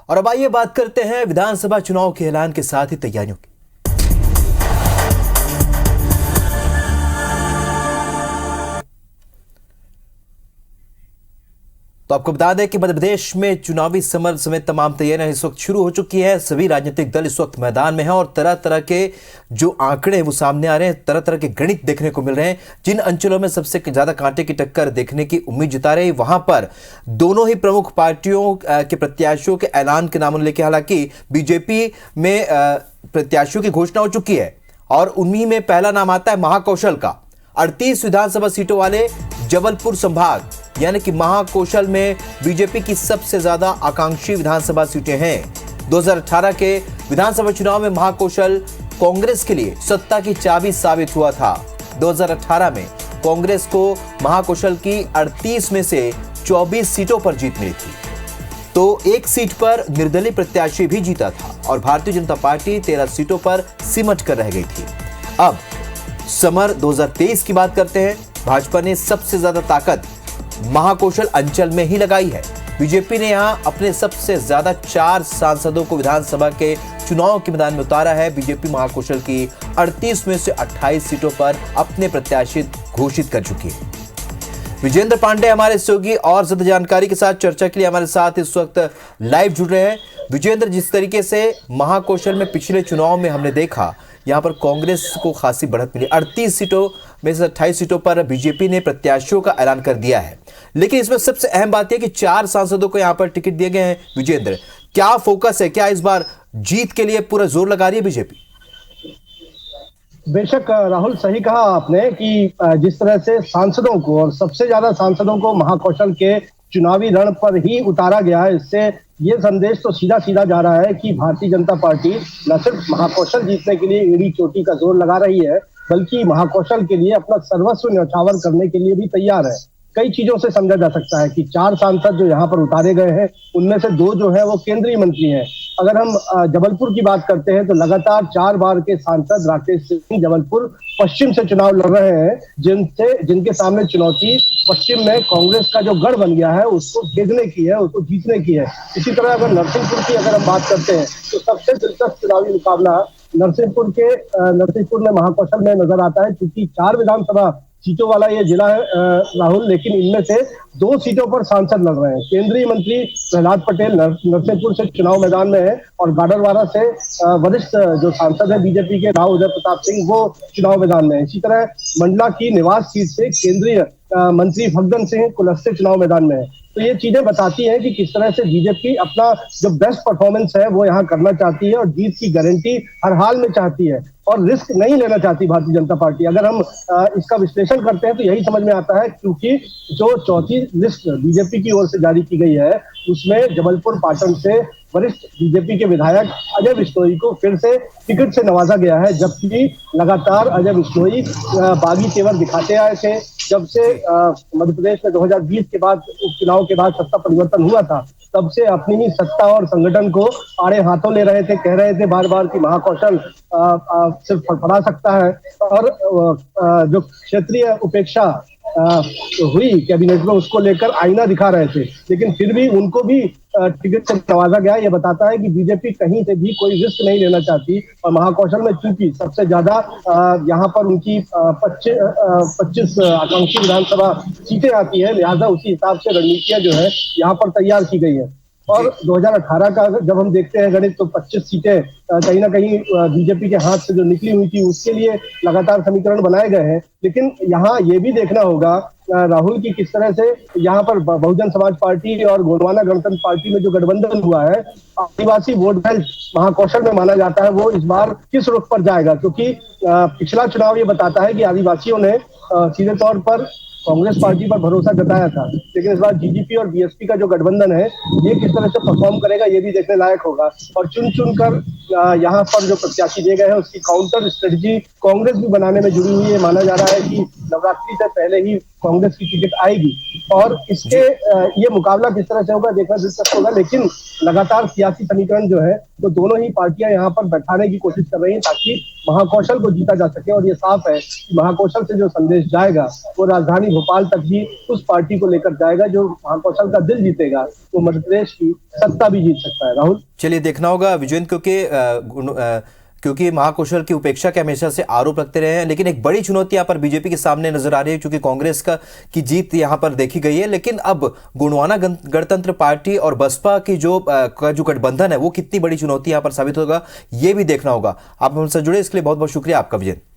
और अब आइए बात करते हैं विधानसभा चुनाव के ऐलान के साथ ही तैयारियों की। तो आपको बता दें कि मध्य प्रदेश में चुनावी समर समेत तमाम तैयारियां इस वक्त शुरू हो चुकी है। सभी राजनीतिक दल इस वक्त मैदान में हैं और तरह तरह के जो आंकड़े हैं वो सामने आ रहे हैं, तरह तरह के गणित देखने को मिल रहे हैं। जिन अंचलों में सबसे ज्यादा कांटे की टक्कर देखने की उम्मीद जता रहे, वहां पर दोनों ही प्रमुख पार्टियों के प्रत्याशियों के ऐलान के नाम लेके, हालांकि बीजेपी में प्रत्याशियों की घोषणा हो चुकी है और उन्हीं में पहला नाम आता है महाकौशल का। 38 विधानसभा सीटों वाले जबलपुर संभाग यानी कि महाकौशल में बीजेपी की सबसे ज्यादा आकांक्षी विधानसभा सीटें हैं। 2018 के विधानसभा चुनाव में महाकौशल कांग्रेस के लिए सत्ता की चाबी साबित हुआ था। 2018 में कांग्रेस को महाकौशल की 38 में से 24 सीटों पर जीत मिली थी, तो एक सीट पर निर्दलीय प्रत्याशी भी जीता था और भारतीय जनता पार्टी 13 सीटों पर सिमट कर रह गई थी। अब समर 2023 की बात करते हैं। भाजपा ने सबसे ज्यादा ताकत महाकौशल अंचल में ही लगाई है। बीजेपी ने यहां अपने सबसे ज्यादा 4 सांसदों को विधानसभा के चुनाव के मैदान में उतारा है। बीजेपी महाकौशल की 38 में से 28 सीटों पर अपने प्रत्याशी घोषित कर चुकी है। विजेंद्र पांडे हमारे सहयोगी और ज्यादा जानकारी के साथ चर्चा के लिए हमारे साथ इस वक्त लाइव जुड़ रहे हैं। विजेंद्र, जिस तरीके से महाकौशल में पिछले चुनाव में हमने देखा, यहां पर कांग्रेस को खासी बढ़त मिली। 38 सीटों में से 28 सीटों पर बीजेपी ने प्रत्याशियों का ऐलान कर दिया है, लेकिन इसमें सबसे अहम बात यह कि 4 सांसदों को यहां पर टिकट दिए गए हैं। विजेंद्र, क्या फोकस है? क्या इस बार जीत के लिए पूरा जोर लगा रही है बीजेपी? बेशक राहुल, सही कहा आपने कि जिस तरह से सांसदों को और सबसे ज्यादा सांसदों को महाकौशल के चुनावी रण पर ही उतारा गया है, इससे ये संदेश तो सीधा सीधा जा रहा है कि भारतीय जनता पार्टी न सिर्फ महाकौशल जीतने के लिए एड़ी चोटी का जोर लगा रही है, बल्कि महाकौशल के लिए अपना सर्वस्व न्यौछावर करने के लिए भी तैयार है। कई चीजों से समझा जा सकता है कि 4 सांसद जो यहाँ पर उतारे गए हैं, उनमें से 2 जो है वो केंद्रीय मंत्री हैं। अगर हम जबलपुर की बात करते हैं तो लगातार 4 बार के सांसद राकेश सिंह जबलपुर पश्चिम से चुनाव लड़ रहे हैं, जिनके सामने चुनौती पश्चिम में कांग्रेस का जो गढ़ बन गया है उसको भेजने की है, उसको जीतने की है। इसी तरह अगर नरसिंहपुर की अगर हम बात करते हैं तो सबसे दिलचस्प चुनावी मुकाबला नरसिंहपुर में महाकौशल में नजर आता है, क्योंकि 4 विधानसभा सीटों वाला ये जिला है राहुल, लेकिन इनमें से 2 सीटों पर सांसद लड़ रहे हैं। केंद्रीय मंत्री प्रहलाद पटेल नरसिंहपुर से चुनाव मैदान में है और गाडरवारा से वरिष्ठ जो सांसद है बीजेपी के राव उदय प्रताप सिंह, वो चुनाव मैदान में है। इसी तरह मंडला की निवास सीट से केंद्रीय मंत्री फग्गन सिंह कुलस्ते चुनाव मैदान में है। तो ये चीजें बताती हैं कि किस तरह से बीजेपी अपना जो बेस्ट परफॉर्मेंस है वो यहाँ करना चाहती है और जीत की गारंटी हर हाल में चाहती है और रिस्क नहीं लेना चाहती भारतीय जनता पार्टी। अगर हम इसका विश्लेषण करते हैं तो यही समझ में आता है, क्योंकि जो चौथी लिस्ट बीजेपी की ओर से जारी की गई है उसमें जबलपुर पाटन से वरिष्ठ बीजेपी के विधायक अजय बिश्नोई को फिर से टिकट से नवाजा गया है, जबकि लगातार अजय बिश्नोई बागी तेवर दिखाते आए थे। जब से मध्य प्रदेश में 2020 के बाद उपचुनाव के बाद सत्ता परिवर्तन हुआ था, तब से अपनी ही सत्ता और संगठन को आड़े हाथों ले रहे थे। कह रहे थे बार बार कि महाकौशल सिर्फ फड़फड़ा सकता है और जो क्षेत्रीय उपेक्षा हुई कैबिनेट में उसको लेकर आईना दिखा रहे थे, लेकिन फिर भी उनको भी टिकट से नवाजा गया। ये बताता है कि बीजेपी कहीं से भी कोई रिस्क नहीं लेना चाहती और महाकौशल में चूंकि सबसे ज्यादा यहाँ पर उनकी 25 आकांक्षी विधानसभा सीटें आती है, लिहाजा उसी हिसाब से रणनीतियां जो है यहाँ पर तैयार की गई है। और 2018 का जब हम देखते हैं गणित, तो 25 सीटें कहीं ना कहीं बीजेपी के हाथ से जो निकली हुई थी उसके लिए लगातार समीकरण बनाए गए हैं। लेकिन यहाँ ये भी देखना होगा राहुल की किस तरह से यहाँ पर बहुजन समाज पार्टी और गोंडवाना गणतंत्र पार्टी में जो गठबंधन हुआ है, आदिवासी वोट बैंक महाकौशल में माना जाता है, वो इस बार किस रुख पर जाएगा। क्योंकि पिछला चुनाव ये बताता है कि आदिवासियों ने सीधे तौर पर कांग्रेस पार्टी पर भरोसा जताया था, लेकिन इस बार जीजीपी और बीएसपी का जो गठबंधन है ये किस तरह से परफॉर्म करेगा ये भी देखने लायक होगा। और चुन कर यहाँ पर जो प्रत्याशी दिए गए हैं उसकी काउंटर स्ट्रेटजी कांग्रेस भी बनाने में जुड़ी हुई है। माना जा रहा है कि नवरात्रि से पहले ही कांग्रेस की टिकट आएगी। और इसके ये मुकाबला किस तरह से होगा देखना दिलचस्प होगा, लेकिन लगातार सियासी समीकरण जो है तो दोनों ही पार्टियां यहाँ पर बैठाने की कोशिश कर रही हैं ताकि महाकौशल को जीता जा सके। और ये साफ है कि महाकौशल से जो संदेश जाएगा वो राजधानी भोपाल तक भी उस पार्टी को लेकर जाएगा जो महाकौशल का दिल जीतेगा, वो मध्य प्रदेश की सत्ता भी जीत सकता है। राहुल, चलिए देखना होगा विजेंद्र, क्योंकि महाकौशल की उपेक्षा के हमेशा से आरोप रखते रहे हैं, लेकिन एक बड़ी चुनौती यहाँ पर बीजेपी के सामने नजर आ रही है क्योंकि कांग्रेस की जीत यहाँ पर देखी गई है। लेकिन अब गोंडवाना गणतंत्र पार्टी और बसपा की जो गठबंधन है वो कितनी बड़ी चुनौती यहाँ पर साबित होगा, ये भी देखना होगा। आप हमसे जुड़े इसके लिए बहुत बहुत शुक्रिया आपका विजेंद्र।